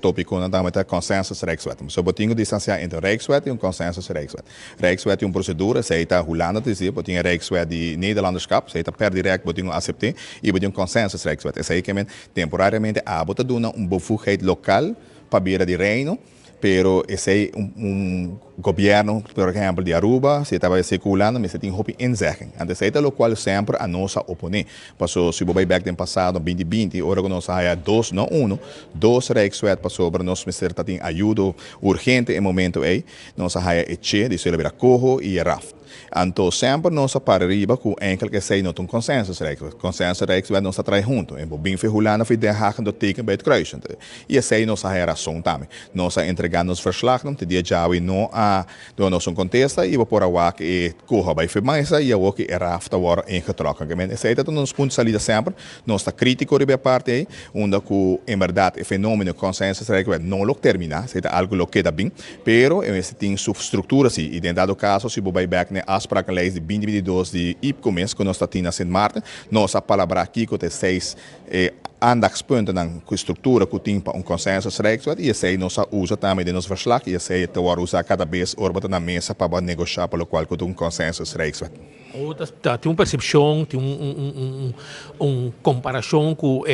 tópico na dama tá consensus Rijkswet. So botinho distanciar entre Rijkswet e consensus Rijkswet. Rijkswet é uma procedura, se está Holanda te dizer, botinho Rijkswet de Nederlanderschap, se está per direct botinho aceitar e botinho consensus Rijkswet. Essa aí que temporariamente a bota dona bevoegdheid local para beira de reino. Pero esse é governo, por exemplo, de Aruba, se estava circulando, mas se tem roupa inzeggen. Antes é o qual sempre a nossa opone. Passou, se você back no passado, 2020, agora que nós há dois, não um, dois Rijkswet passou para nós, mas tem ajuda urgente em momento aí. Nós há ECHE, de celebrar Coho e RAF. Então, sempre nós para arriba com enkel que sei não um consensus Rijkswet. Consensus Rijkswet nós traz junto. E bem ferrulana foi de haken do teken bij het kruisen. E essa aí nós há razão também. Nós entregando nos verslag, não te dia já e não a do nós contesta e por a que corra bij firmeza e a que era after war ingetrokken. Essa aí é nos pontos salida sempre. Nós está crítico de parte aí, onde que em verdade o fenômeno consensus Rijkswet não lo termina, se é algo lo queda bem, pero esse tem substrutura sim. E em dado caso se você back ne afsprakenlijst de 2022 de IPCOMES, que nós está na Sint Maarten, nós a palavra aqui que tem 6 aandachtspunten na estrutura que tem para consensus Rijkswet e esse aí nós usa também de nos verslag e esse aí te usar cada vez orbita na mesa para negociar pelo qual que tem consensus Rijkswet. Tem uma percepção, tem uma comparação com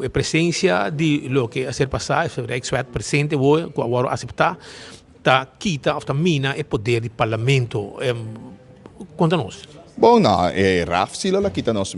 a presença de lo que a ser passado, o Rijkswet presente, que agora aceitar, quita ou mina o poder do parlamento. Conta-nos. Bom, não, RAF sila la kita nós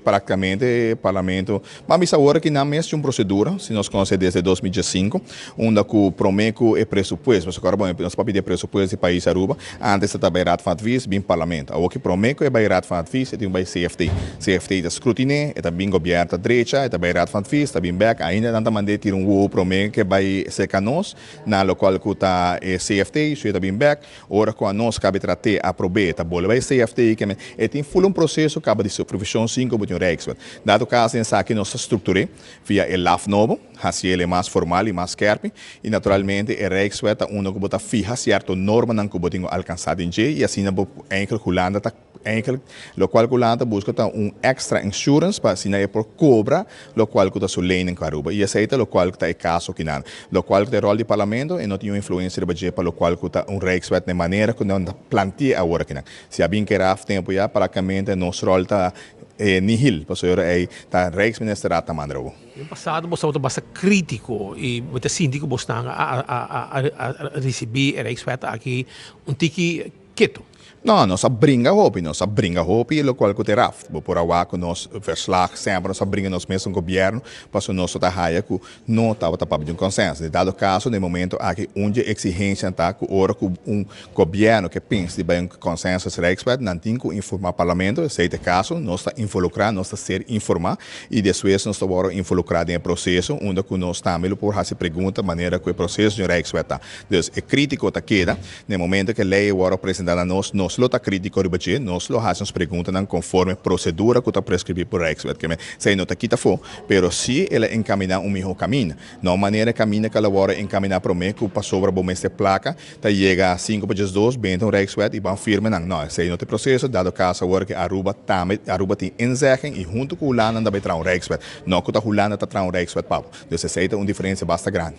praticamente parlamento, mas agora que não é uma procedura, se nós conhecemos desde 2005, onde o promeco é pressuposto, mas agora bom, nós podemos pedir pressuposto do país Aruba, antes da beirada van advies, bem parlamento. O que promeco é beirada van advies, é tem bem CFT. CFT é escrutínio, é bem governo da direita, é beirada van advies, é bem back, ainda não também ter um promeco que vai ser canos, na local que está CFT, isso é bem back, ora com a nós cabe tratar a probeta, bola vai CFT e tem um processo que acaba de supervisão 5 do Rijkswet. Dado caso, nessa aqui nós estruturamos via o LAF novo, assim ele é mais formal e mais scherp, e naturalmente o Rijkswet é um que bota fija certo norma não que botinho alcançado em G, e assim não enkel Holanda tá enkel, lo qual Holanda busca extra insurance para assim é por cobra, lo qual que tá solene em Aruba, e aceita lo qual que tá caso que não, lo qual que é rol de parlamento e não tem influência de budget para lo qual que tá Rijkswet de maneira que não planteia agora que não. Se a bem que era tempo já praticamente nosso rol tá nihil, para senhor é tá Rijksministeriat tá mandando. No passado, você estava bastante crítico e você síndico você a receber a Rijkswet aqui tiki quieto. Não, nós brinca roupa, e o qual que tem RAF. Por agora, que nós verslag sempre nós brinca nós mesmos governo, para nós está raia que não estava tapado de consenso. De dado caso, no momento aqui onde exigência está que ora que governo que pensa de bem consenso Rijkswet não tem que informar o parlamento, se é caso, nós está involucrado, nós está ser informar e depois nós está involucrado em processo, onde que nós também por fazer pergunta maneira que o processo de Rijkswet está. Então, é crítico está queda, no momento que a lei agora apresentada a nós lo está crítico de budget, nós lo fazemos perguntas conforme procedura que está prescrita por Rijkswet, que se não está aqui for, pero se ela encaminhar melhor caminho, não maneira caminho que ela agora encaminhar para mim que para sobre o mês de placa, tá chega a 5 para 2, bem então Rijkswet e vão firme não, se não tem processo, dado caso agora que Aruba tem inzeggen e junto com o Holanda também traz Rijkswet, não que o Holanda está traz Rijkswet papo, então essa é uma diferença bastante grande.